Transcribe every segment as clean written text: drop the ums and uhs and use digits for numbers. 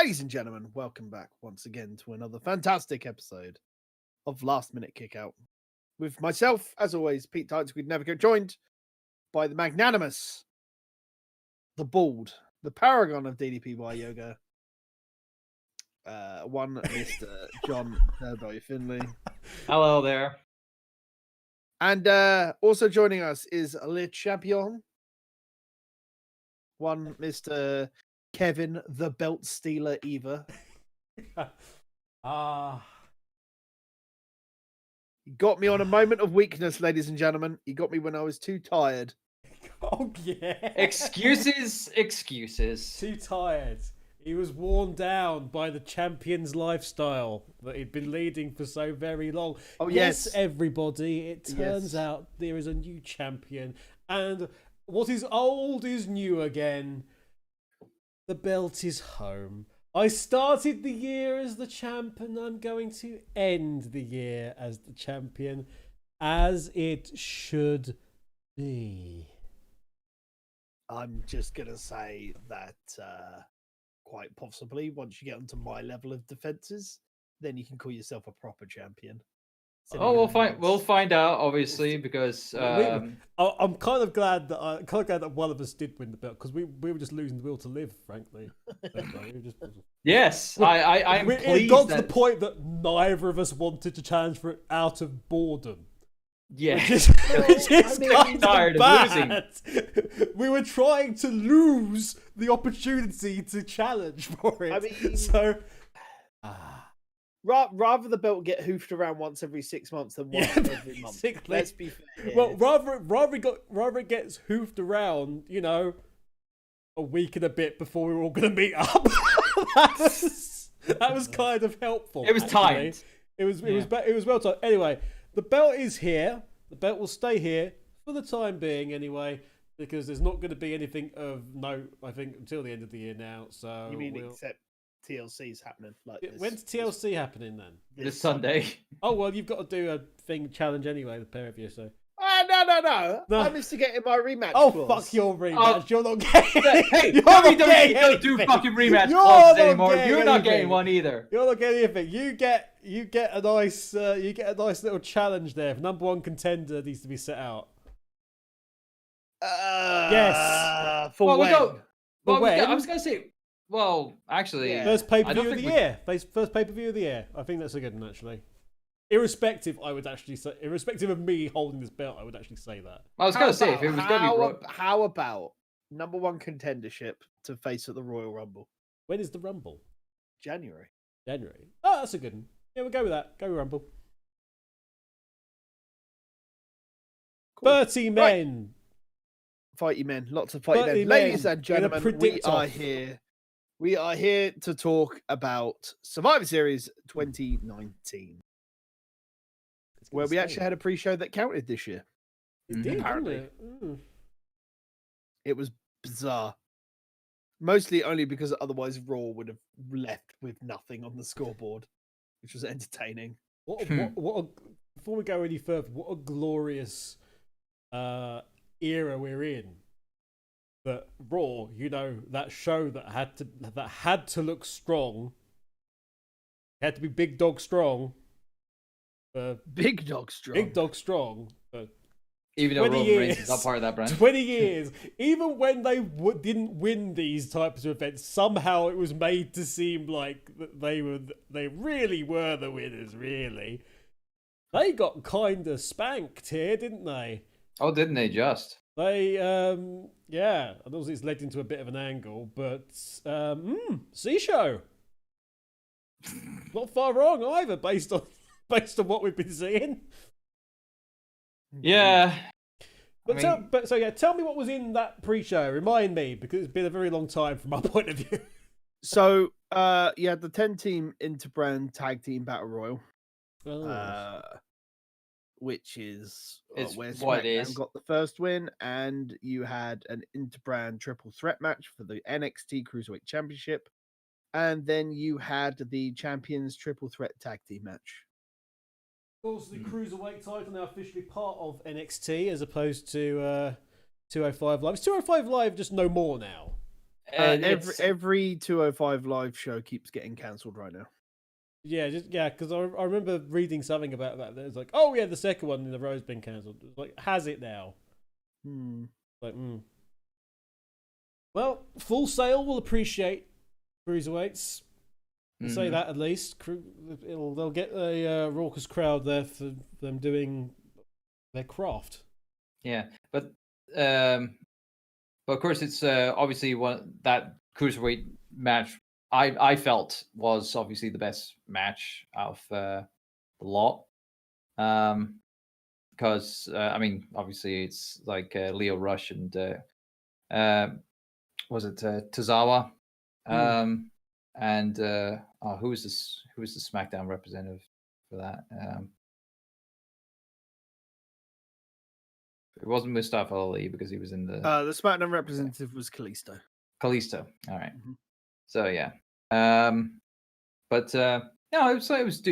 Ladies and gentlemen, welcome back once again to another fantastic episode of Last Minute Kickout. With myself, as always, Pete Tights, we'd never get joined by the magnanimous, the bald, the paragon of DDPY yoga, one Mr. John Turbo Finley. Hello there. And also joining us is Le Champion, one Mr. Kevin the Belt Stealer Eva. He got me on a moment of weakness, ladies and gentlemen. He got me when I was too tired. Oh yeah. Excuses. Too tired. He was worn down by the champion's lifestyle that he'd been leading for so very long. Oh yes, everybody. It turns out there is a new champion, and what is old is new again. The belt is home. I started the year as the champ, and I'm going to end the year as the champion, as it should be. I'm just going to say that quite possibly once you get onto my level of defenses, then you can call yourself a proper champion. We'll find out, obviously, because I'm kind of glad that one of us did win the belt, because we were just losing the will to live, frankly. Yes, I'm pleased. It got to the point that neither of us wanted to challenge for it out of boredom. Yeah, which is I'm tired of losing. We were trying to lose the opportunity to challenge for it. I mean, so rather the belt get hoofed around once every 6 months than once every month. Basically. Let's be fair. Well, rather it gets hoofed around, a week and a bit before we were all going to meet up. that was kind of helpful. It was timed. It was well timed. Anyway, the belt is here. The belt will stay here for the time being, anyway, because there's not going to be anything of note, I think, until the end of the year now. So you mean except TLC's happening like this? When's TLC happening then? This Sunday. Oh well, you've got to do a thing challenge anyway, the pair of you. So. No. I missed to get in my rematch. Oh clause. fuck your rematch! You're not getting. Hey, WWE don't do fucking rematch clauses anymore. You're not getting one either. You're not getting anything. You get a nice little challenge there. If number one contender needs to be set out. Yes. For when? I was gonna say. Well, actually, first pay-per-view of the year. First pay-per-view of the year. I think that's a good one, actually. Irrespective of me holding this belt, I would actually say that. I was gonna say if it was gonna be. How about number one contendership to face at the Royal Rumble? When is the Rumble? January. Oh, that's a good one. Yeah, we'll go with that. Go with Rumble. Cool. 30 men. Right. Fighty men. Lots of fighty men. Ladies and gentlemen, we are here to talk about Survivor Series 2019. Where we actually had a pre-show that counted this year. It did, apparently. Didn't it? It was bizarre. Mostly only because otherwise Raw would have left with nothing on the scoreboard, which was entertaining. Before we go any further, what a glorious era we're in. That Raw, that show that had to look strong, had to be big dog strong. Big dog strong. Even though Roman Reigns is not part of that brand. 20 years. Even when they didn't win these types of events, somehow it was made to seem like they really were the winners, really. They got kind of spanked here, didn't they? Oh, didn't they just? They, yeah. I know it's led into a bit of an angle, but, C-Show. Not far wrong either, based on what we've been seeing. Yeah. Tell me what was in that pre-show. Remind me, because it's been a very long time from my point of view. So, you had the 10-team Interbrand Tag Team Battle Royal. Which is where SmackDown got the first win, and you had an Interbrand triple threat match for the NXT Cruiserweight Championship, and then you had the Champions triple threat tag team match. Of course, the Cruiserweight title now officially part of NXT as opposed to 205 Live. Is 205 Live just no more now? Every 205 live show keeps getting cancelled right now. Yeah, because I remember reading something about that. It's like, oh yeah, the second one in the row's been cancelled. It's like, has it now? Like, Well, Full Sail will appreciate cruiserweights. I'll say that at least. They'll get a raucous crowd there for them doing their craft. Yeah, but of course it's obviously that cruiserweight match. I felt was obviously the best match out of the lot. Because I mean, obviously it's like Leo Rush and was it Tozawa? And who was this? Who was the SmackDown representative for that? It wasn't Mustafa Ali because he was in the SmackDown representative was Kalisto. Kalisto. All right. So yeah. But no, it was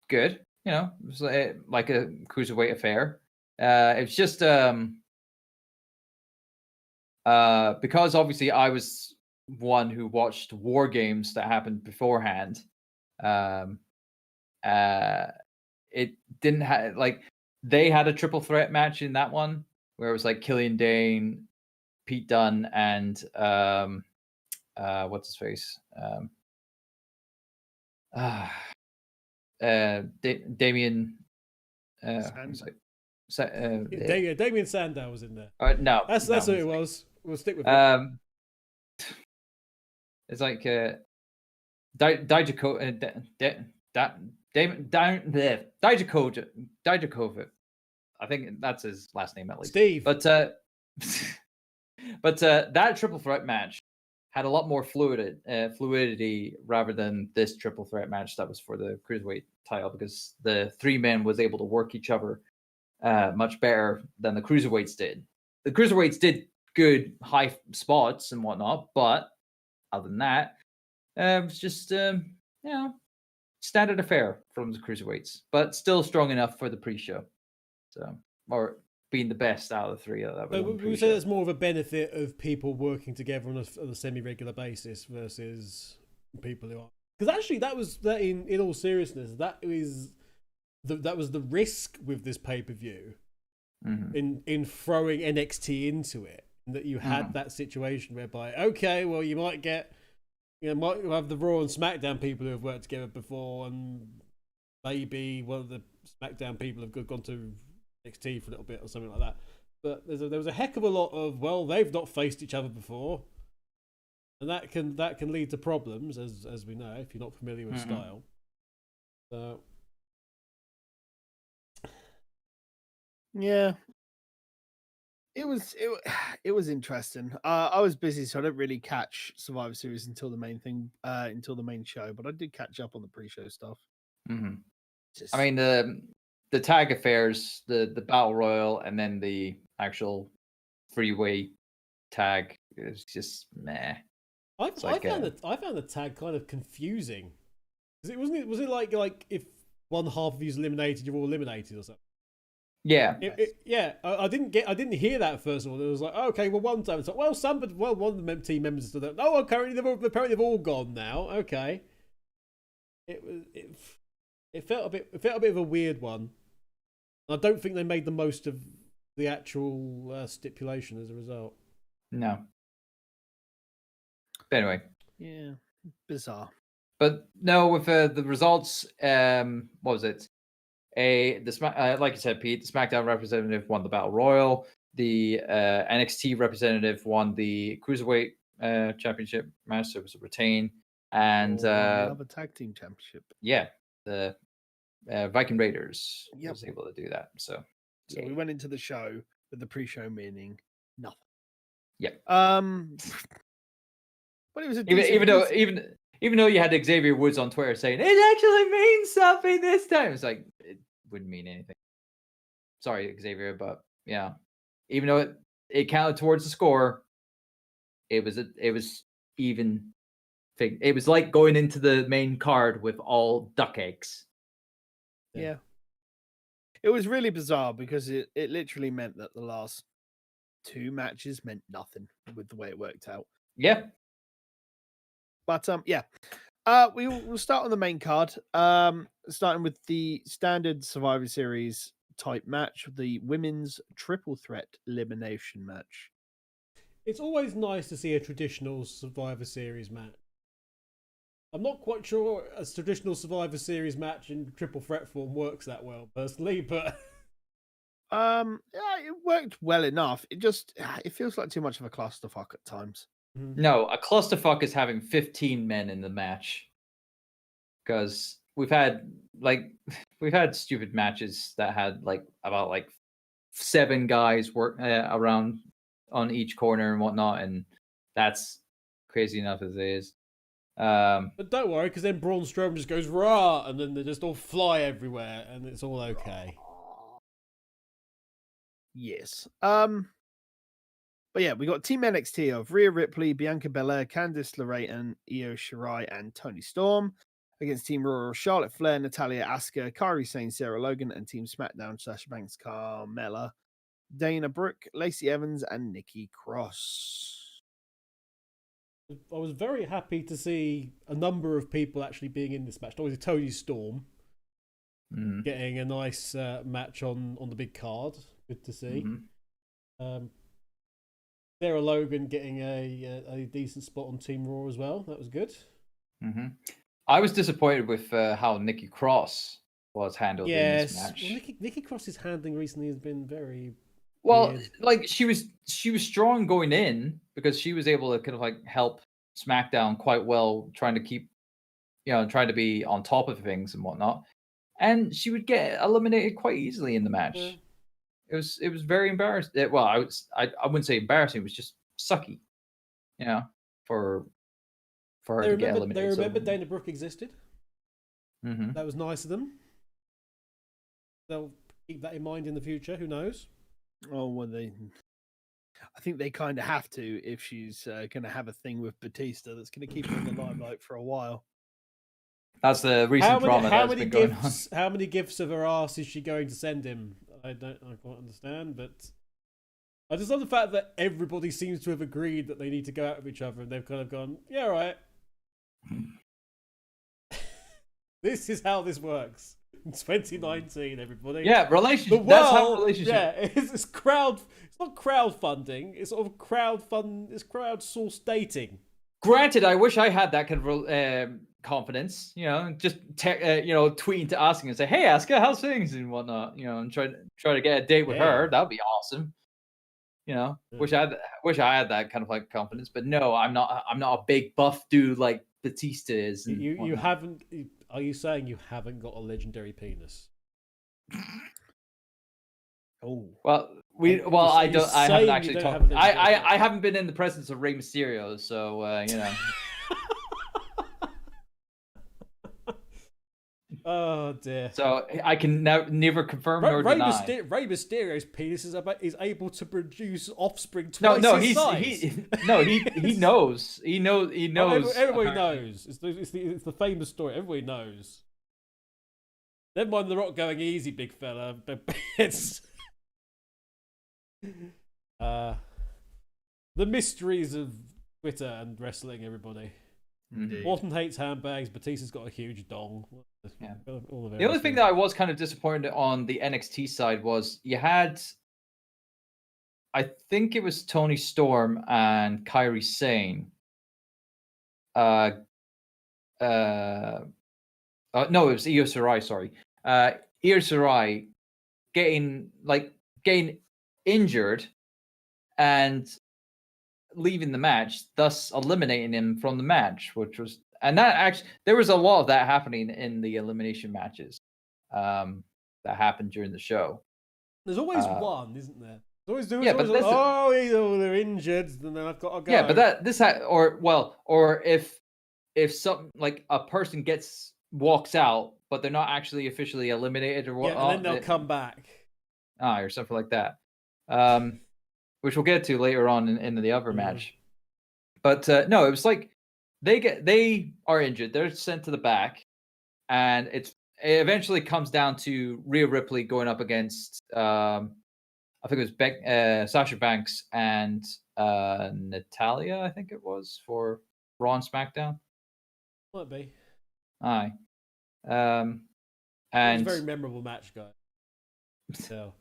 good. You know, it was like a cruiserweight affair. It's just because obviously I was one who watched War Games that happened beforehand. It didn't have like they had a triple threat match in that one where it was like Killian Dane, Pete Dunne, and what's his face? Damien. Damien Sandow was in there. No, that's who it was. We'll stick with it. It's like Dijakovic. I think that's his last name at least. Steve. But that triple threat match had a lot more fluidity rather than this triple threat match that was for the cruiserweight title, because the three men was able to work each other much better than the cruiserweights did. The cruiserweights did good high spots and whatnot, but other than that, it was just standard affair from the cruiserweights, but still strong enough for the pre-show. So, or being the best out of the three. We say that's more of a benefit of people working together on a semi-regular basis versus people who are. Because actually, that was that. In all seriousness, that was the risk with this pay-per-view in throwing NXT into it. That you had that situation whereby, okay, well, you might get, might have the Raw and SmackDown people who have worked together before, and maybe one of the SmackDown people have gone to NXT for a little bit or something like that. But there was a heck of a lot of, well, they've not faced each other before, and that can lead to problems, as we know, if you're not familiar with style. So yeah. It was interesting. I was busy, so I didn't really catch Survivor Series until the main show. But I did catch up on the pre-show stuff. I mean the tag affairs, the battle royal, and then the actual freeway tag is just meh. I found the tag kind of confusing. Was it like if one half of you's eliminated, you're all eliminated or something? Yeah, I didn't hear that first of all. It was like, oh, okay, well, one time it's like, well, one of the team members still there. Oh, apparently they've all gone now. Okay, it felt a bit of a weird one. I don't think they made the most of the actual stipulation as a result. No. But anyway, yeah, bizarre. But no, with the results, what was it? Like you said, Pete, the SmackDown representative won the Battle Royal. The NXT representative won the Cruiserweight Championship match, so it was a retain. And another tag team championship. Yeah, the Viking Raiders was able to do that. So we went into the show with the pre-show meaning nothing. Yeah. But it was even though you had Xavier Woods on Twitter saying it actually means something this time, it's like it wouldn't mean anything. Sorry, Xavier, but yeah, even though it counted towards the score, it was even. It was like going into the main card with all duck eggs. Yeah. It was really bizarre because it literally meant that the last two matches meant nothing with the way it worked out. Yeah. But yeah. We'll start on the main card. Starting with the standard Survivor Series type match, the women's triple threat elimination match. It's always nice to see a traditional Survivor Series match. I'm not quite sure a traditional Survivor Series match in triple threat form works that well, personally, but yeah, it worked well enough. It feels like too much of a clusterfuck at times. No, a clusterfuck is having 15 men in the match. Because we've had stupid matches that had about 7 guys work around on each corner and whatnot, and that's crazy enough as it is. But don't worry, because then Braun Strowman just goes rah, and then they just all fly everywhere, and it's all okay. Yes. But yeah, we got Team NXT of Rhea Ripley, Bianca Belair, Candice LeRae, Io Shirai, and Toni Storm against Team Raw, Charlotte Flair, Natalya, Asuka, Kairi Sane, Sarah Logan, and Team SmackDown, Sasha Banks, Carmella, Dana Brooke, Lacey Evans, and Nikki Cross. I was very happy to see a number of people actually being in this match. Obviously, Toni Storm getting a nice match on the big card. Good to see. Sarah Logan getting a decent spot on Team Raw as well. That was good. I was disappointed with how Nikki Cross was handled in this match. Well, Nikki Cross's handling recently has been very weird. She was strong going in because she was able to kind of help SmackDown quite well, trying to keep, trying to be on top of things and whatnot. And she would get eliminated quite easily in the match. Yeah. It was very embarrassing. Well, I wouldn't say embarrassing. It was just sucky, for her to get eliminated. They remember Dana Brooke existed. That was nice of them. They'll keep that in mind in the future. Who knows? Oh, well, I think they kind of have to if she's going to have a thing with Batista that's going to keep her in the limelight for a while. That's the recent drama that's been going on. How many gifts of her ass is she going to send him? I can't understand, but I just love the fact that everybody seems to have agreed that they need to go out with each other, and they've kind of gone, yeah, right. This is how this works in 2019, everybody. Yeah, relationship. That's how relationship. Yeah, it's crowd. It's not crowdfunding. It's sort of It's crowdsourced dating. Granted, I wish I had that kind of confidence. Just tweeting to Asuka and say, "Hey, Asuka, how's things?" and whatnot. And try to get a date with her. That'd be awesome. Wish I had that kind of confidence. But no, I'm not a big buff dude like Batista is. You haven't. Are you saying you haven't got a legendary penis? Oh well, I haven't actually talked. I haven't been in the presence of Rey Mysterio, so Oh dear. So I can never confirm nor deny. Rey Mysterio's penis is able to produce offspring twice his size. He knows. He knows. Everybody knows. It's the famous story. Everybody knows. Never mind The Rock going easy, big fella. But it's the mysteries of Twitter and wrestling. Everybody. Indeed. Orton hates handbags. Batista's got a huge dong. Yeah. The only thing that I was kind of disappointed on the NXT side was you had, I think it was Toni Storm and Kairi Sane. No, it was Io Shirai. Sorry, Io Shirai getting injured and leaving the match, thus eliminating him from the match, and that actually there was a lot of that happening in the elimination matches that happened during the show. There's always one, isn't there? They're injured, and then I've got to go. Yeah, but or if something like a person walks out, but they're not actually officially eliminated or what, and then they'll come back. Or something like that. Which we'll get to later on in the other match. But no, it was they are injured. They're sent to the back, and it eventually comes down to Rhea Ripley going up against I think it was Sasha Banks and Natalia, I think it was, for Raw and SmackDown. Might be. Aye. It was And a very memorable match, guys. So.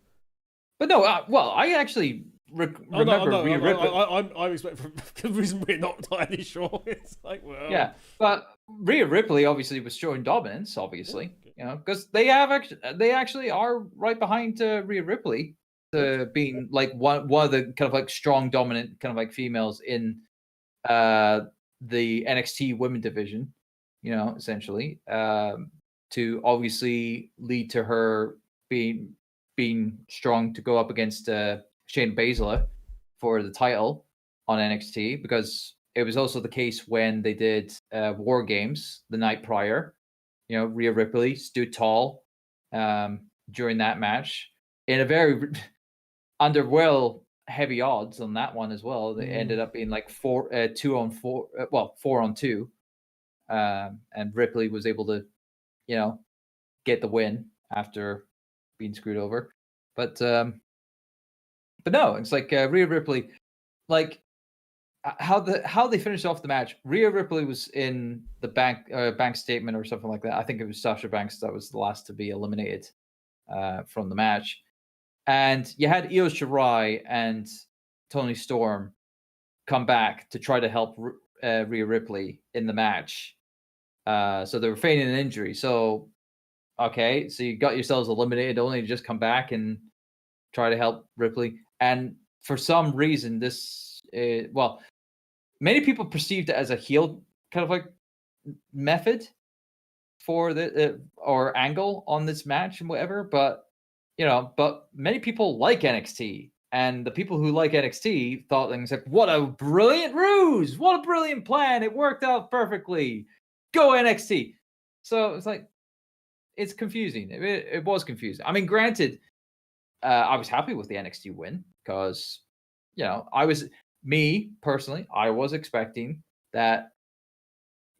But no, well, I actually remember Rhea Ripley. I'm expecting for the reason we're not entirely sure. It's like, well, yeah, but Rhea Ripley obviously was showing dominance, obviously, you know, because they actually are right behind Rhea Ripley to being like one of the kind of like strong, dominant kind of like females in the NXT women division, you know, essentially, to obviously lead to her being strong to go up against Shayna Baszler for the title on NXT, because it was also the case when they did War Games the night prior. You know, Rhea Ripley stood tall during that match in a very under heavy odds on that one as well. They ended up being like 4-on-4, and Ripley was able to, you know, get the win after being screwed over. But no, it's like Rhea Ripley, like how they finished off the match. Rhea Ripley was in the bank statement or something like that. I think it was Sasha Banks that was the last to be eliminated from the match. And you had Io Shirai and Toni Storm come back to try to help Rhea Ripley in the match. So they were feigning an injury. So, okay, so you got yourselves eliminated only to just come back and try to help Ripley. And for some reason, many people perceived it as a heel kind of like method for the or angle on this match and whatever. But many people like NXT, and the people who like NXT thought things like, "What a brilliant ruse! What a brilliant plan! It worked out perfectly. Go NXT." So it's like, it's confusing. It was confusing. I mean, granted, I was happy with the NXT win because, you know, I was expecting that,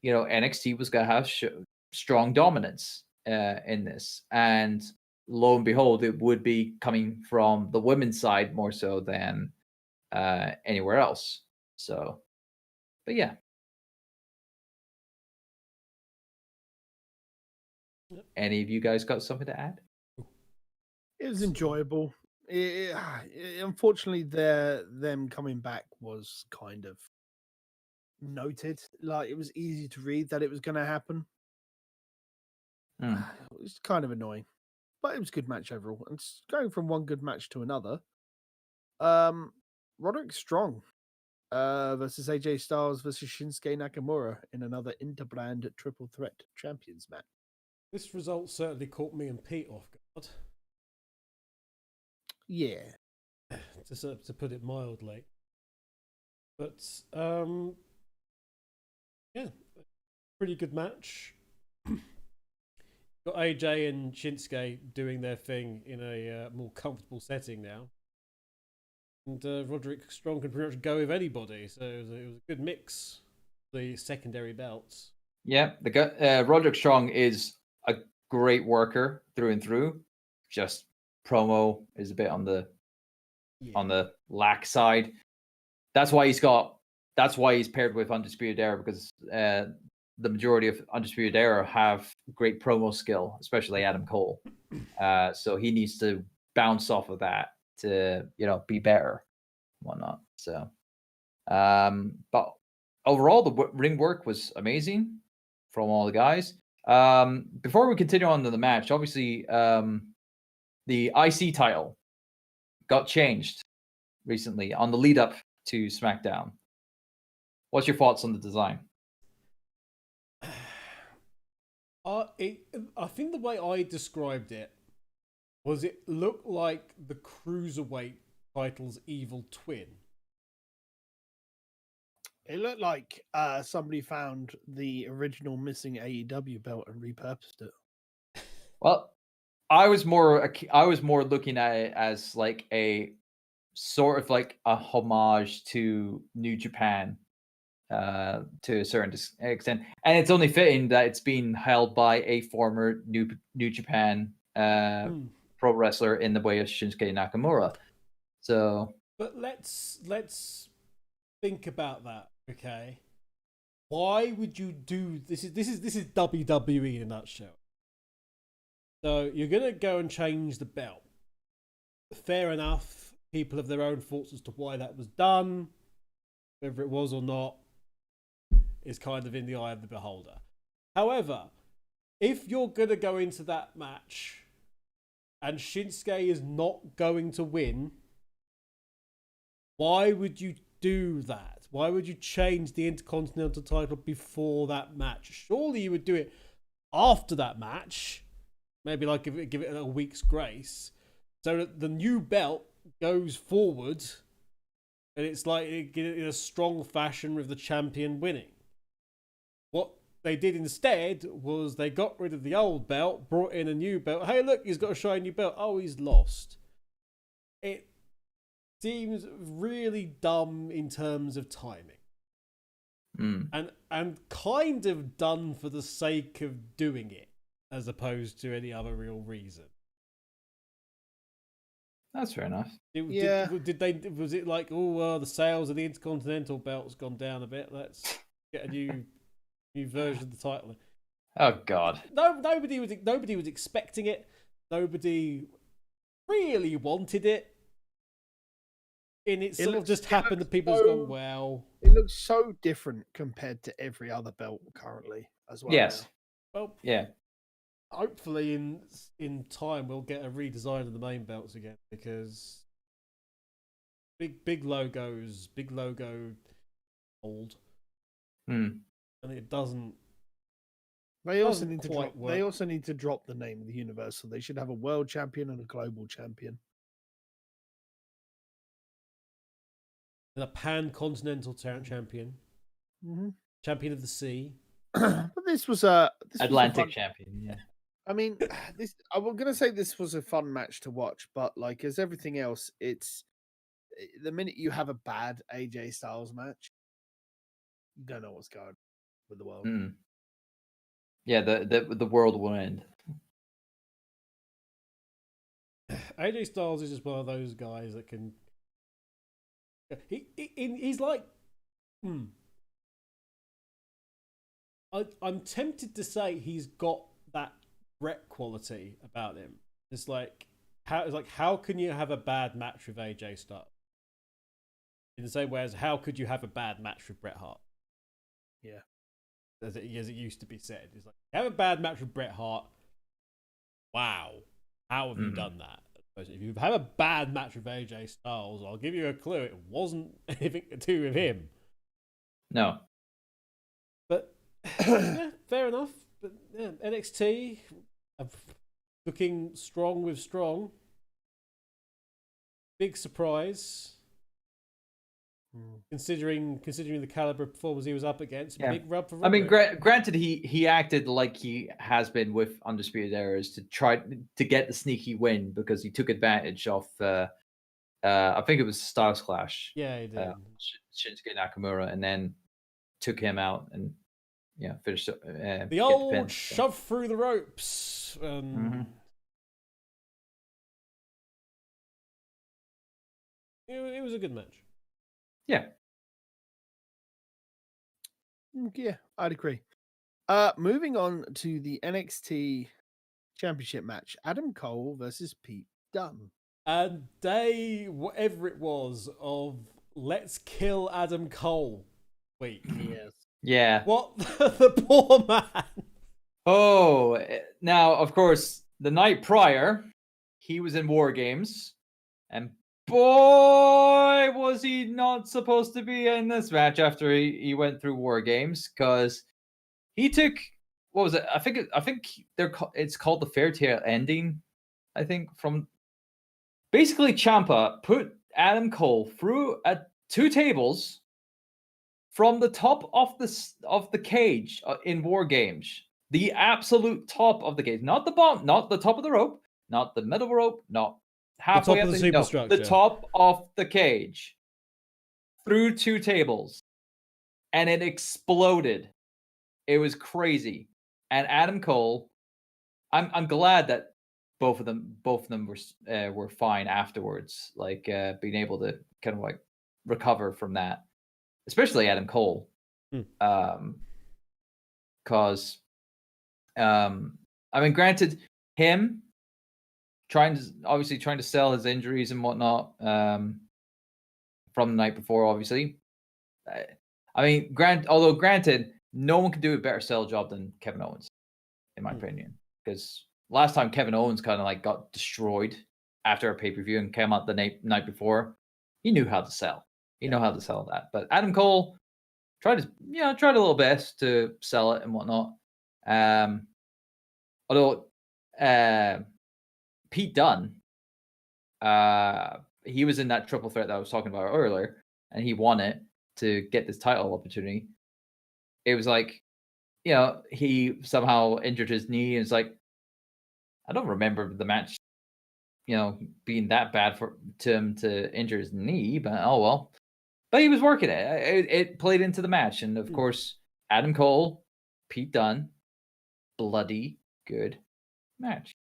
you know, NXT was going to have strong dominance in this. And lo and behold, it would be coming from the women's side more so than anywhere else. So, but yeah. Any of you guys got something to add? It was enjoyable. Unfortunately, them coming back was kind of noted. Like, it was easy to read that it was going to happen. It was kind of annoying, but it was a good match overall. And going from one good match to another, Roderick Strong versus AJ Styles versus Shinsuke Nakamura in another interbrand triple threat champions match. This result certainly caught me and Pete off guard. Yeah, to put it mildly. But yeah, pretty good match. Got AJ and Shinsuke doing their thing in a more comfortable setting now, and Roderick Strong can pretty much go with anybody. So it was a good mix. The secondary belts. Yeah, Roderick Strong is a great worker through and through. Just promo is a bit on the lack side. That's why he's paired with Undisputed Era, because the majority of Undisputed Era have great promo skill, especially Adam Cole. So he needs to bounce off of that to, you know, be better and whatnot. So, but overall, the ring work was amazing from all the guys. Before we continue on to the match, obviously, the IC title got changed recently on the lead up to SmackDown. What's your thoughts on the design? I think the way I described it was it looked like the Cruiserweight title's evil twin. It looked like somebody found the original missing AEW belt and repurposed it. Well, I was more looking at it as like a sort of like a homage to New Japan to a certain extent, and it's only fitting that it's being held by a former New Japan pro wrestler in the way of Shinsuke Nakamura. So, but let's think about that, okay? Why would you do this? This is WWE in a nutshell. So you're gonna go and change the belt. Fair enough. People have their own thoughts as to why that was done. Whether it was or not is kind of in the eye of the beholder. However, if you're gonna go into that match and Shinsuke is not going to win, why would you do that? Why would you change the Intercontinental title before that match? Surely you would do it after that match. Maybe like give it a week's grace, so that the new belt goes forward, and it's like in a strong fashion with the champion winning. What they did instead was they got rid of the old belt, brought in a new belt. Hey, look, he's got a shiny belt. Oh, he's lost. It seems really dumb in terms of timing. And kind of done for the sake of doing it, as opposed to any other real reason. that's fair enough. Did they? Was it like, the sales of the Intercontinental belt's gone down a bit? Let's get a new version of the title. Oh God. Nobody was expecting it. Nobody really wanted it. And it sort of just happened that people have gone, well. It looks so different compared to every other belt currently as well. Yes. Now. Well, yeah. Hopefully in time we'll get a redesign of the main belts again, because big logo old. And it doesn't. They also need to drop the name of the Universal. They should have a world champion and a global champion. And a pan-continental champion. Mm-hmm. Champion of the sea. But this was Atlantic champion, yeah. I mean, I'm going to say this was a fun match to watch, but like as everything else, it's the minute you have a bad AJ Styles match, you don't know what's going on with the world. Yeah, the world will end. AJ Styles is just one of those guys that can. He's like. I'm tempted to say he's got that Brett quality about him. It's like how can you have a bad match with AJ Styles? In the same way as how could you have a bad match with Bret Hart? Yeah, as it used to be said, it's like have a bad match with Bret Hart. Wow, how have you done that? If you have a bad match with AJ Styles, I'll give you a clue. It wasn't anything to do with him. No. But yeah, fair enough. But yeah, NXT looking strong with strong. Big surprise. Considering the caliber of performers he was up against, big rub for Roderick. I mean, granted, he acted like he has been with Undisputed Eras to try to get the sneaky win because he took advantage of, I think it was Styles Clash. Yeah, he did. Shinsuke Nakamura, and then took him out and finished the old shove through the ropes. It was a good match. Yeah. Yeah, I'd agree. Moving on to the NXT Championship match, Adam Cole versus Pete Dunne. And day, whatever it was, of let's kill Adam Cole week. Yes. Yeah. What the poor man. Oh, now, of course, the night prior, he was in War Games, and boy, was he not supposed to be in this match after he went through War Games, because he took, what was it? I think it's called the Fair Tale Ending. I think from basically Ciampa put Adam Cole through 2 tables from the top of the cage in War Games, the absolute top of the cage, not the bottom, not the top of the rope, not the middle rope, not halfway up the superstructure. the top of the cage, through 2 tables, and it exploded. It was crazy. And Adam Cole, I'm glad that both of them were fine afterwards, like being able to kind of like recover from that, especially Adam Cole, because I mean, granted, him trying to sell his injuries and whatnot from the night before, obviously. I mean, granted, no one can do a better sell job than Kevin Owens, in my opinion, because last time Kevin Owens kind of like got destroyed after a pay-per-view and came out the night before, he knew how to sell. He knew how to sell that. But Adam Cole tried a little best to sell it and whatnot. Although Pete Dunne, he was in that triple threat that I was talking about earlier, and he won it to get this title opportunity. It was like, he somehow injured his knee, and it's like, I don't remember the match, being that bad to him to injure his knee, but oh well. But he was working it. It played into the match, and of course, Adam Cole, Pete Dunne, bloody good match,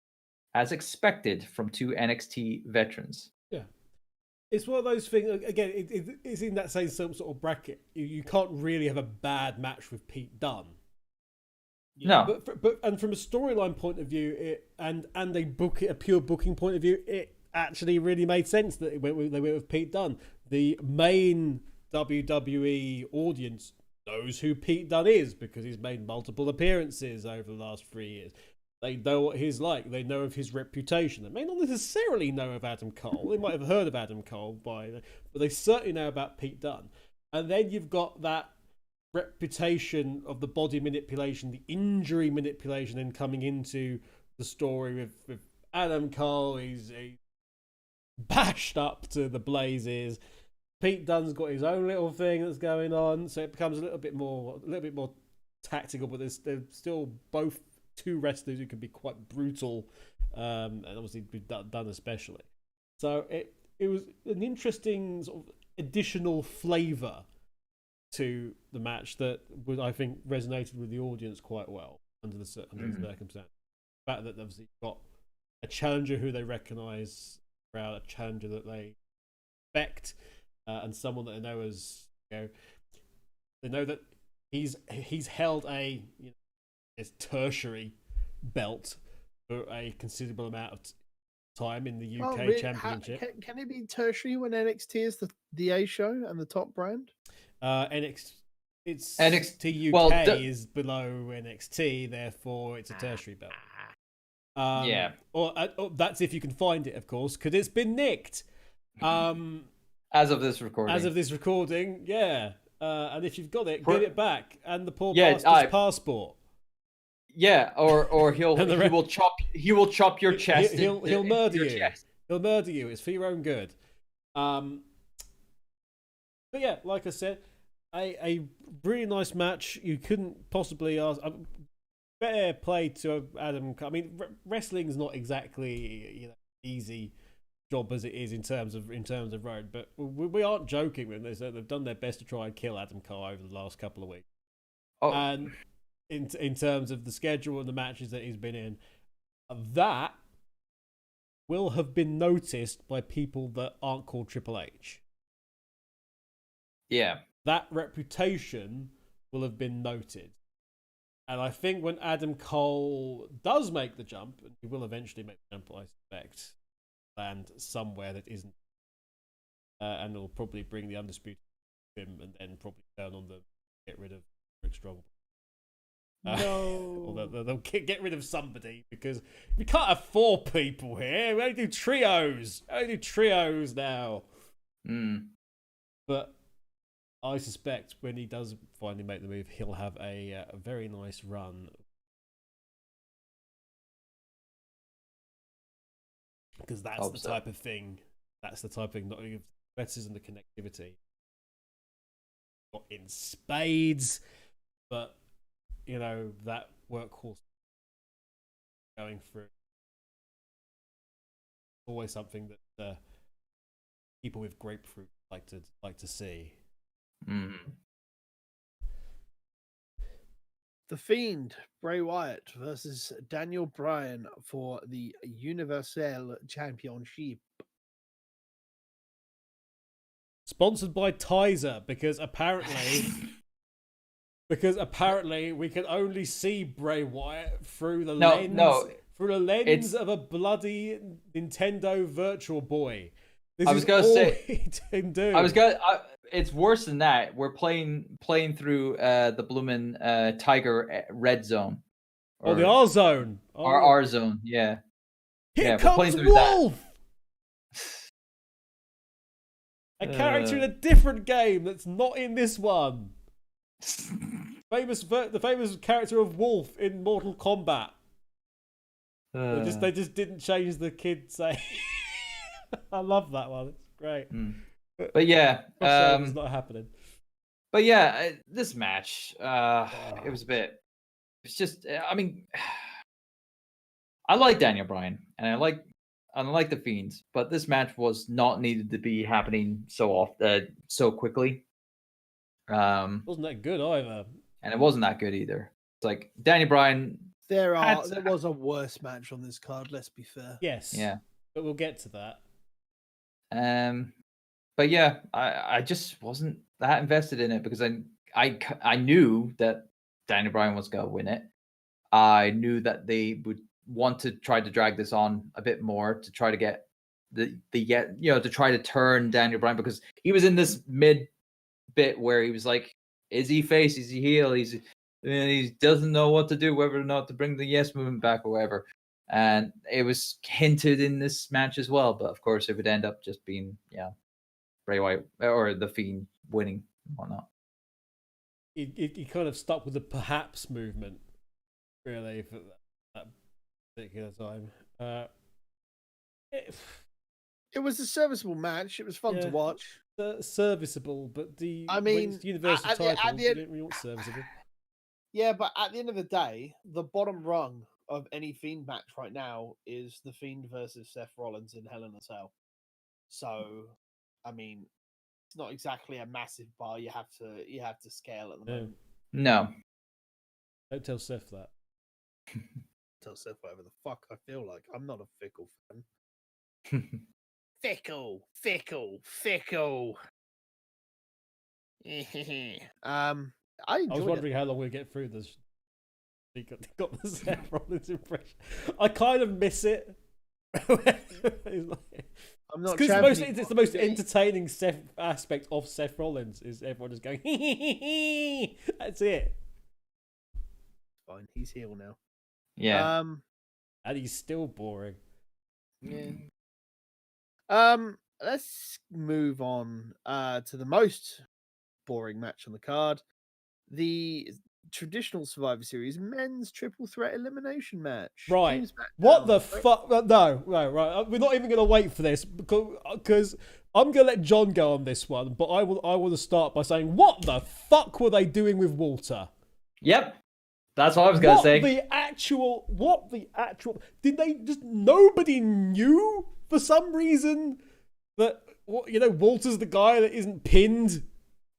as expected from two NXT veterans. Yeah, it's one of those things. Again, it's in that same sort of bracket. You can't really have a bad match with Pete Dunne. No, but and from a storyline point of view, and a pure booking point of view, it actually really made sense that they went with Pete Dunne. The main WWE audience knows who Pete Dunne is because he's made multiple appearances over the last 3 years. They know what he's like. They know of his reputation. They may not necessarily know of Adam Cole. They might have heard of Adam Cole but they certainly know about Pete Dunne. And then you've got that reputation of the body manipulation, the injury manipulation, and coming into the story with Adam Cole. He's bashed up to the blazes. Pete Dunne's got his own little thing that's going on, so it becomes a little bit more tactical. But they're still both two wrestlers who can be quite brutal, and obviously Dunne especially. So it was an interesting sort of additional flavour to the match that I think resonated with the audience quite well under the circumstances. The fact that obviously you've got a challenger who they recognise, a challenger that they respect, and someone that they know as they know that he's held a tertiary belt for a considerable amount of time in the UK Championship. Can it be tertiary when NXT is the A show and the top brand? NXT UK is below NXT, therefore it's a tertiary belt. Or that's if you can find it, of course, because it's been nicked. As of this recording, yeah. And if you've got it, get it back. And the poor bastard's passport. Yeah, or he will chop your chest. He'll murder you. Chest. He'll murder you. It's for your own good. But yeah, like I said, a really nice match. You couldn't possibly ask. Fair play to Adam. I mean, wrestling's not exactly easy job as it is in terms of road, but we aren't joking when they said they've done their best to try and kill Adam Cole over the last couple of weeks. And in terms of the schedule and the matches that he's been in, that will have been noticed by people that aren't called Triple H. Yeah. That reputation will have been noted. And I think when Adam Cole does make the jump, and he will eventually make the jump, I suspect, land somewhere that isn't, and it'll probably bring the Undisputed to him, and then probably turn on them, get rid of Rick Strong. No. Or they'll get rid of somebody, because we can't have 4 people here. We only do trios. Now. But I suspect when he does finally make the move, he'll have a very nice run. Because that's the type of thing. That's the type of thing. Not only betters and the connectivity, not in spades, but that workhorse going through. Always something that people with grapefruit like to see. The The Fiend, Bray Wyatt versus Daniel Bryan for the Universal Championship. Sponsored by Tizer, because apparently we can only see Bray Wyatt through the lens of a bloody Nintendo Virtual Boy. It's worse than that. We're playing through the bloomin' Tiger Red Zone. Or the R Zone. R Zone, yeah. Here comes Wolf! A character in a different game that's not in this one. The famous character of Wolf in Mortal Kombat. They just didn't change the kid say. I love that one. It's great. But yeah, it's not happening. But yeah, this match, it was a bit. It's just, I mean, I like Daniel Bryan and I like the Fiends, but this match was not needed to be happening so quickly. Wasn't that good either, and it wasn't that good either. It's like Daniel Bryan. There was a worse match on this card. Let's be fair. Yes. Yeah. But we'll get to that. But yeah, I just wasn't that invested in it because I knew that Daniel Bryan was going to win it. I knew that they would want to try to drag this on a bit more to try to get to try to turn Daniel Bryan, because he was in this mid bit where he was like, is he face? Is he heel? He doesn't know what to do, whether or not to bring the yes movement back or whatever. And it was hinted in this match as well, but of course it would end up just being Bray Wyatt or the Fiend winning and whatnot. He kind of stuck with the perhaps movement, really, for that particular time. It was a serviceable match. It was fun to watch. Serviceable, but Universal title didn't really want serviceable. Yeah, but at the end of the day, the bottom rung of any Fiend match right now is the Fiend versus Seth Rollins in Hell in a Cell. So, I mean, it's not exactly a massive bar you have to scale at the moment. No. Don't tell Seth that. Tell Seth whatever the fuck I feel like. I'm not a fickle fan. Fickle. I was wondering how long we'll get through this. He got the Seth Rollins impression. I kind of miss it. I'm not. It's the most entertaining aspect of Seth Rollins is everyone just going. That's it. Fine, he's heel now. Yeah. And he's still boring. Yeah. Let's move on to the most boring match on the card. The traditional Survivor Series men's triple threat elimination match. Right. What the fuck? No, right. We're not even going to wait for this because I'm going to let John go on this one, but I want to start by saying, what the fuck were they doing with Walter? Yep. That's what I was going to say. What the actual... Did they just... Nobody knew for some reason that, Walter's the guy that isn't pinned?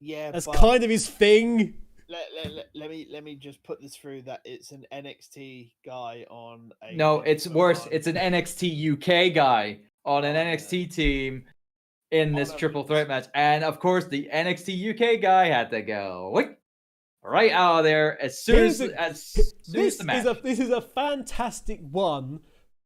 Yeah, that's kind of his thing. Let me just put this through that it's an NXT guy on a... No, it's worse. It's an NXT UK guy on an NXT team in this triple threat match. And of course, the NXT UK guy had to go right out of there as soon as the match. This is a fantastic one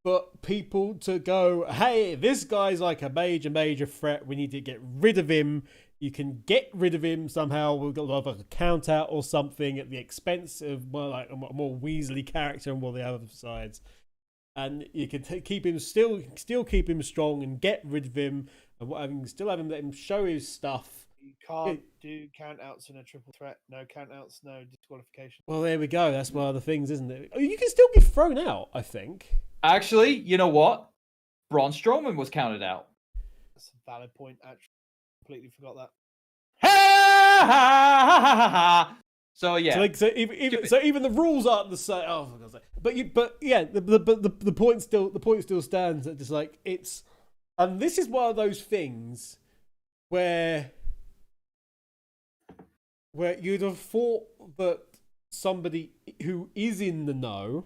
for people to go, hey, this guy's like a major threat. We need to get rid of him. You can get rid of him somehow. We've got like a count out or something at the expense of a more Weasley character on one of the other sides, and you can keep him still keep him strong and get rid of him, and still have him let him show his stuff. You can't do count outs in a triple threat. No count outs, no disqualification. Well, there we go. That's one of the things, isn't it? You can still be thrown out, I think. Actually, you know what? Braun Strowman was counted out. That's a valid point. Actually, completely forgot that. So yeah. So even the rules aren't the same. Oh, for God's sake. But yeah, the point still stands. That just like it's, and this is one of those things where you'd have thought that somebody who is in the know,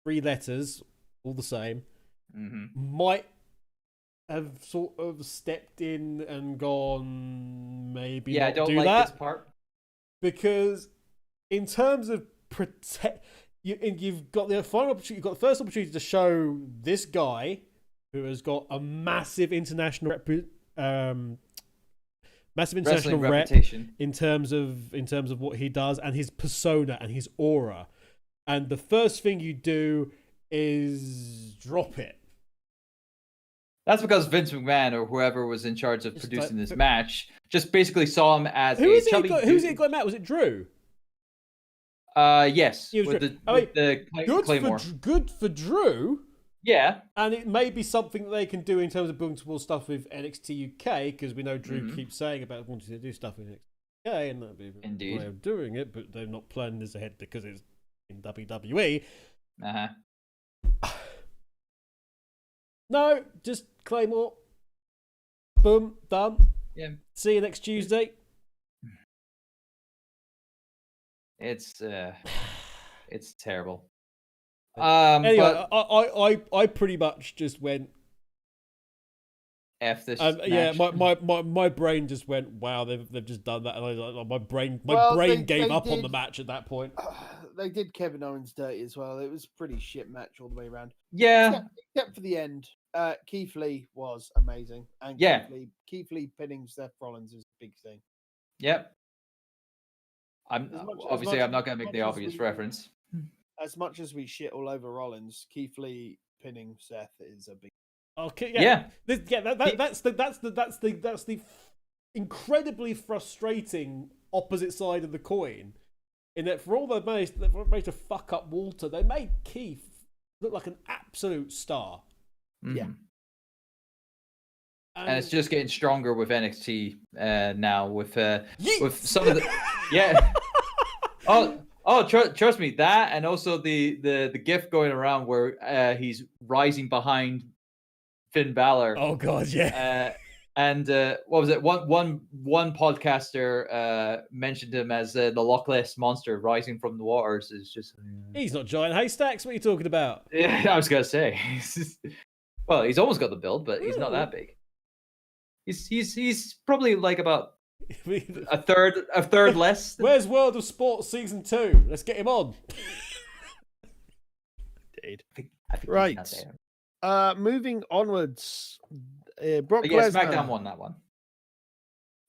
3 letters, all the same, might have sort of stepped in and gone, maybe not I don't do like that. this part. Because in terms of you've got the final opportunity, you've got the first opportunity to show this guy who has got a massive international reputation in terms of what he does and his persona and his aura. And the first thing you do is drop it. That's because Vince McMahon or whoever was in charge of producing this match just basically saw him as who's it got Matt? Was it Drew? Yes. With Drew. the Claymore. Good for Drew. Yeah. And it may be something that they can do in terms of building towards stuff with NXT UK, because we know Drew keeps saying about wanting to do stuff with NXT UK, and that'd be a way of doing it, but they're not planning this ahead because it's in WWE. No, just Claymore. Boom, done. Yeah. See you next Tuesday. It's terrible. Anyway, but I pretty much just went F this. Yeah, my brain just went, wow, they've just done that, and my brain gave up on the match at that point. They did Kevin Owens dirty as well. It was a pretty shit match all the way around. Yeah, except for the end. Keith Lee was amazing, and Keith Lee pinning Seth Rollins is a big thing. Yep. I'm not going to make the obvious reference. As much as we shit all over Rollins, Keith Lee pinning Seth is a big. Okay, that's the incredibly frustrating opposite side of the coin. In that, for all they managed to fuck up Walter, they made Keith look like an absolute star. Yeah. And it's just getting stronger with NXT now with some of the trust me, that, and also the gif going around where he's rising behind Finn Balor. Oh god, yeah. And what was it? One podcaster mentioned him as the Loch Ness monster rising from the waters. Is just he's not giant haystacks. What are you talking about? Yeah, I was gonna say. Well, he's almost got the build, but he's not that big. He's probably like about a third less. Where's World of Sport season 2? Let's get him on. Indeed. I think right. Moving onwards. Brock Lesnar. SmackDown won that one.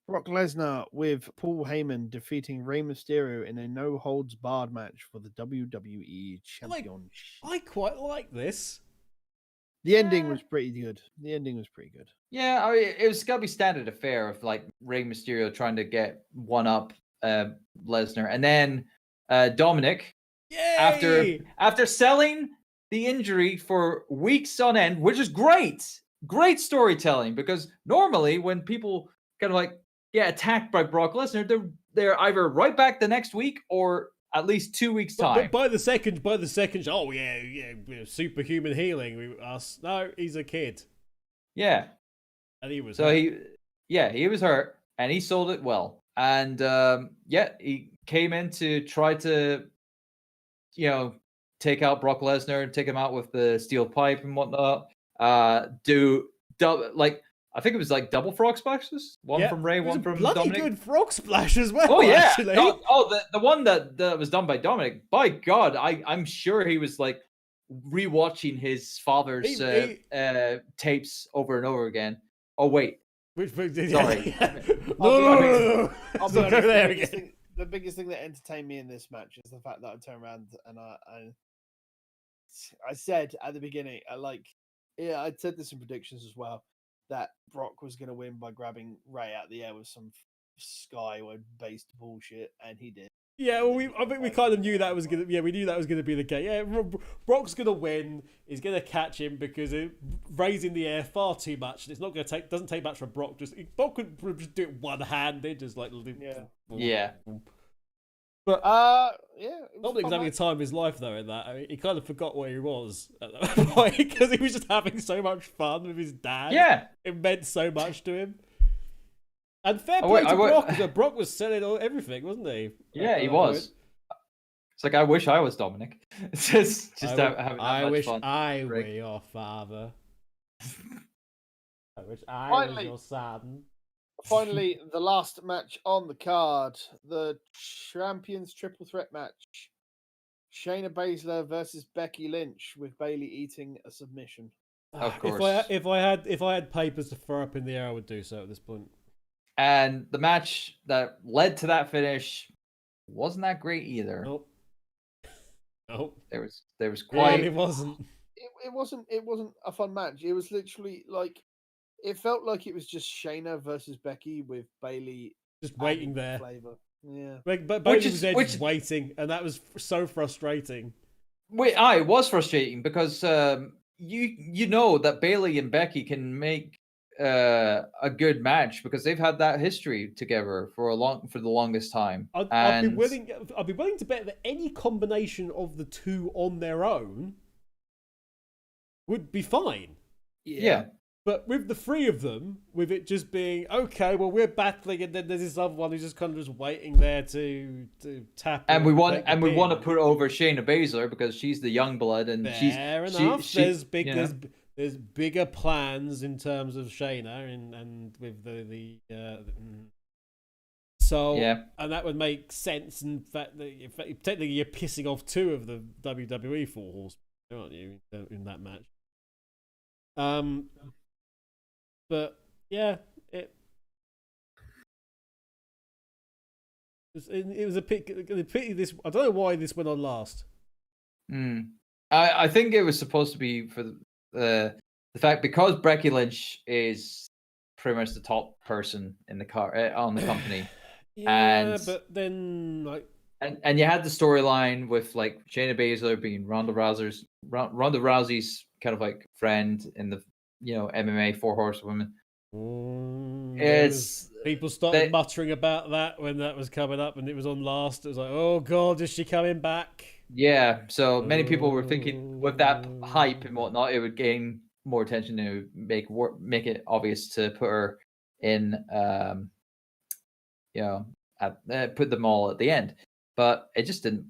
Brock Lesnar with Paul Heyman defeating Rey Mysterio in a no-holds-barred match for the WWE Championship. I quite like this. The ending was pretty good. Yeah, I mean, it was got to be standard affair of like Rey Mysterio trying to get one up Lesnar, and then Dominic, Yay! after selling the injury for weeks on end, which is great storytelling, because normally when people kind of like get attacked by Brock Lesnar, they're either right back the next week or at least 2 weeks time. But by the second, oh yeah, superhuman healing. No, he's a kid. Yeah, and he was. So he was hurt, and he sold it well. And he came in to try to, take out Brock Lesnar and take him out with the steel pipe and whatnot. I think it was like double frog splashes. One from Ray, one from bloody Dominic. Good frog splash as well. Oh yeah. Actually. The one that was done by Dominic. By God, I'm sure he was like rewatching his father's tapes over and over again. Oh wait. Sorry. No. The biggest thing that entertained me in this match is the fact that I turned around and I said at the beginning, I said this in predictions as well, that Brock was going to win by grabbing Ray out of the air with some Skyward-based bullshit, and he did. Yeah, well, I think we kind of knew that was going to. Yeah, we knew that was going to be the case. Yeah, Brock's going to win. He's going to catch him because Ray's in the air far too much, and it's not going to doesn't take much for Brock. Brock could just do it one-handed, just like yeah. But Dominic was having a time of his life though in that. I mean, he kind of forgot where he was at that point because he was just having so much fun with his dad. Yeah, it meant so much to him. And fair play to Brock, because Brock was selling everything, wasn't he? Yeah, he was. It's like, I wish I was Dominic. Just having that much fun. I were your father. I wish I was your son. Finally, the last match on the card, the Champions Triple Threat match. Shayna Baszler versus Becky Lynch, with Bayley eating a submission. Of course. If I had papers to throw up in the air, I would do so at this point. And the match that led to that finish wasn't that great either. Nope. There was quite. It wasn't. It wasn't a fun match. It was literally like, it felt like it was just Shayna versus Becky with Bayley just waiting there. Flavor. Yeah. But Bayley was there just waiting, and that was so frustrating. It was frustrating because you know that Bayley and Becky can make a good match because they've had that history together for the longest time. I'd be willing to bet that any combination of the two on their own would be fine. Yeah. But with the three of them, with it just being, okay, well, we're battling, and then there's this other one who's just kind of just waiting there to tap. And we want to put over Shayna Baszler because she's the young blood, and fair enough. There's bigger plans in terms of Shayna, and with the so yeah, and that would make sense. In fact, technically you're pissing off two of the WWE four horsemen, aren't you, in that match? But yeah, it was a pity. This, I don't know why this went on last. I think it was supposed to be for the fact because Becky Lynch is pretty much the top person in the car on the company. Yeah, but then like. And you had the storyline with like Shayna Baszler being Ronda Rousey's kind of like friend in the MMA Four Horsewomen. People started muttering about that when that was coming up, and it was on last. It was like, oh god, is she coming back? Yeah, so many people were thinking with that hype and whatnot, it would gain more attention to make it obvious to put her in, put them all at the end. But it just didn't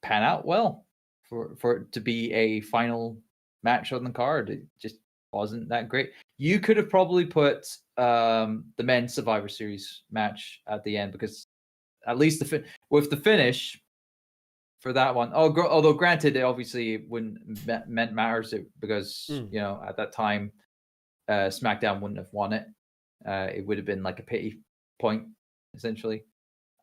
pan out well for it to be a final match on the card. It just wasn't that great. You could have probably put the men's Survivor Series match at the end because at least with the finish for that one. Although granted, it obviously wouldn't meant matters because at that time SmackDown wouldn't have won it. It would have been like a pity point essentially.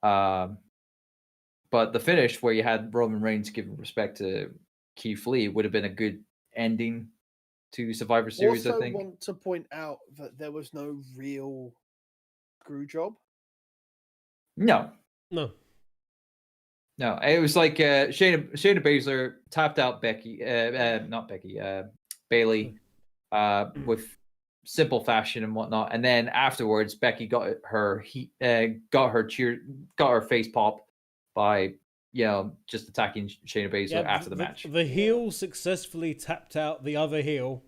But the finish where you had Roman Reigns giving respect to Keith Lee would have been a good ending to Survivor Series, I think. I want to point out that there was no real screw job. No. It was like Shayna Baszler tapped out Bayley with simple fashion and whatnot, and then afterwards Becky got her face pop by just attacking Shayna Baszler after the match. The heel successfully tapped out the other heel.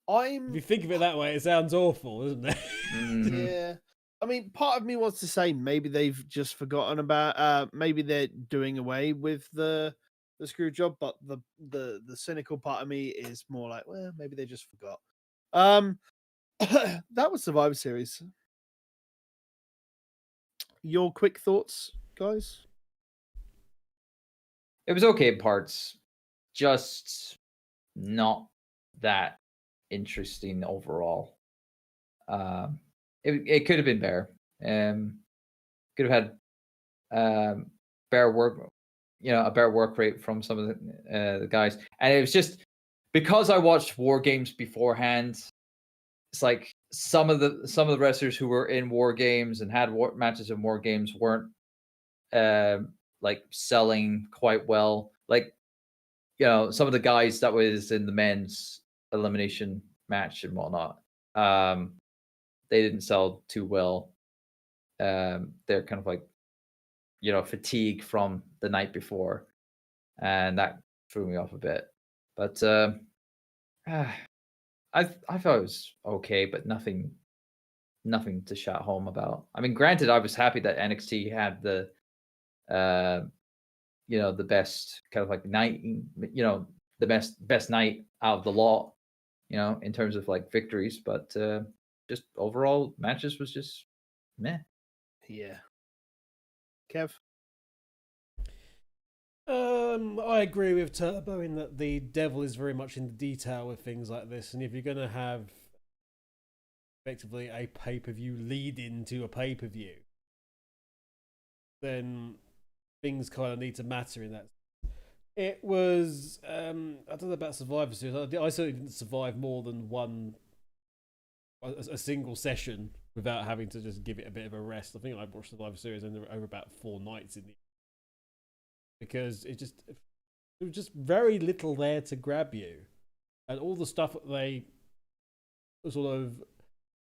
If you think of it that way, it sounds awful, doesn't it? Mm-hmm. Yeah. I mean, part of me wants to say maybe they've just forgotten about. Maybe they're doing away with the screw job, but the cynical part of me is more like, well, maybe they just forgot. That was Survivor Series. Your quick thoughts, guys? It was okay in parts, just not that interesting overall. It could have been better. Could have had better work, a better work rate from some of the guys. And it was just because I watched War Games beforehand. It's like some of the wrestlers who were in War Games and had matches in War Games weren't like selling quite well. Like some of the guys that was in the men's elimination match and whatnot. They didn't sell too well. They're kind of like, fatigue from the night before, and that threw me off a bit. But I thought it was okay, but nothing nothing to shout home about. I mean, granted, I was happy that NXT had the, the best kind of like night, the best night out of the lot, in terms of like victories, but just overall matches was just meh. Yeah. Kev? I agree with Turbo in that the devil is very much in the detail with things like this, and if you're going to have effectively a pay-per-view lead into a pay-per-view, then things kind of need to matter in that. It was, I don't know about Survivor Series. I certainly didn't survive more than a single session without having to just give it a bit of a rest. I think I watched Survivor Series over about 4 nights because there was just very little there to grab you, and all the stuff that they sort of,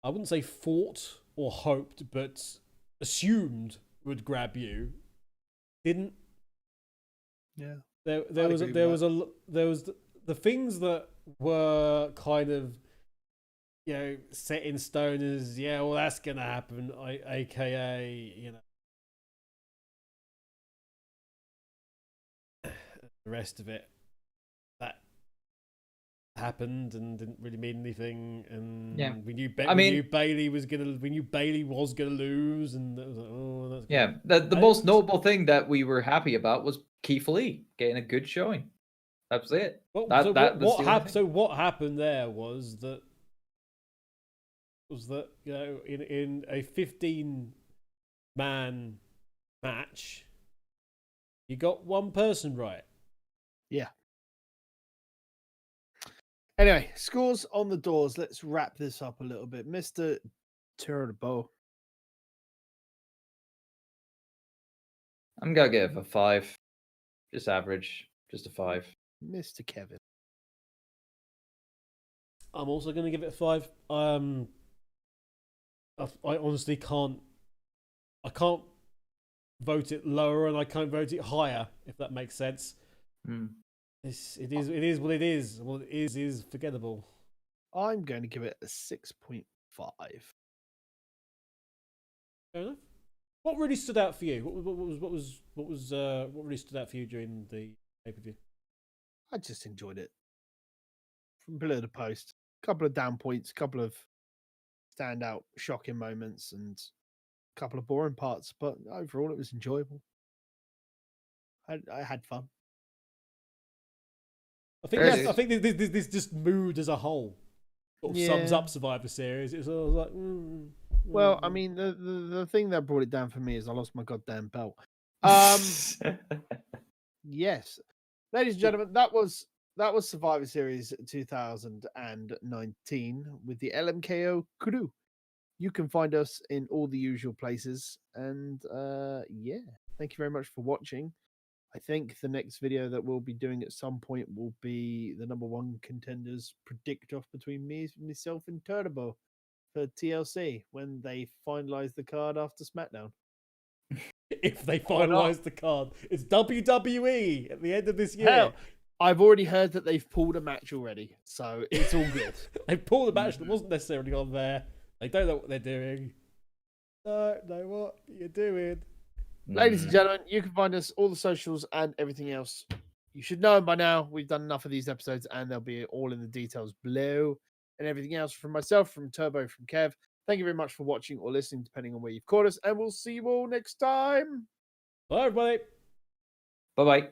I wouldn't say fought or hoped, but assumed would grab you, didn't. Yeah. There was the things that were kind of, set in stone as, well, that's gonna happen, aka, the rest of it that happened and didn't really mean anything, and we knew Bailey was gonna lose, and it was like, oh, that's the most notable thing that we were happy about was Keith Lee getting a good showing. That was it. What happened there was that in a 15-man match, you got one person right. Yeah. Anyway, scores on the doors. Let's wrap this up a little bit. Mr. Turbo. I'm going to give a 5. Just average. Just a 5. Mr. Kevin. I'm also going to give it a 5. I honestly can't vote it lower, and I can't vote it higher, if that makes sense. It is what it is. What it is forgettable. I'm going to give it a 6.5. Fair enough. What really stood out for you? What really stood out for you during the pay-per-view? I just enjoyed it from pillar to post. A couple of down points, a couple of standout, shocking moments, and a couple of boring parts. But overall, it was enjoyable. I had fun. I think this just mood as a whole sort of sums up Survivor Series. It's all like, well, I mean, the thing that brought it down for me is I lost my goddamn belt. Yes, ladies and gentlemen, that was Survivor Series 2019 with the LMKO crew. You can find us in all the usual places, and thank you very much for watching. I think the next video that we'll be doing at some point will be the number 1 contenders predict off between myself and Turbo for TLC when they finalize the card after SmackDown. If they finalize the card, it's WWE at the end of this year. Hell, I've already heard that they've pulled a match already, so it's all good. They've pulled a match that wasn't necessarily on there. They don't know what they're doing. Don't know what you're doing. Ladies and gentlemen, you can find us all the socials and everything else. You should know by now. We've done enough of these episodes, and they'll be all in the details below. And everything else from myself, from Turbo, from Kev. Thank you very much for watching or listening, depending on where you've caught us. And we'll see you all next time. Bye, everybody. Bye-bye.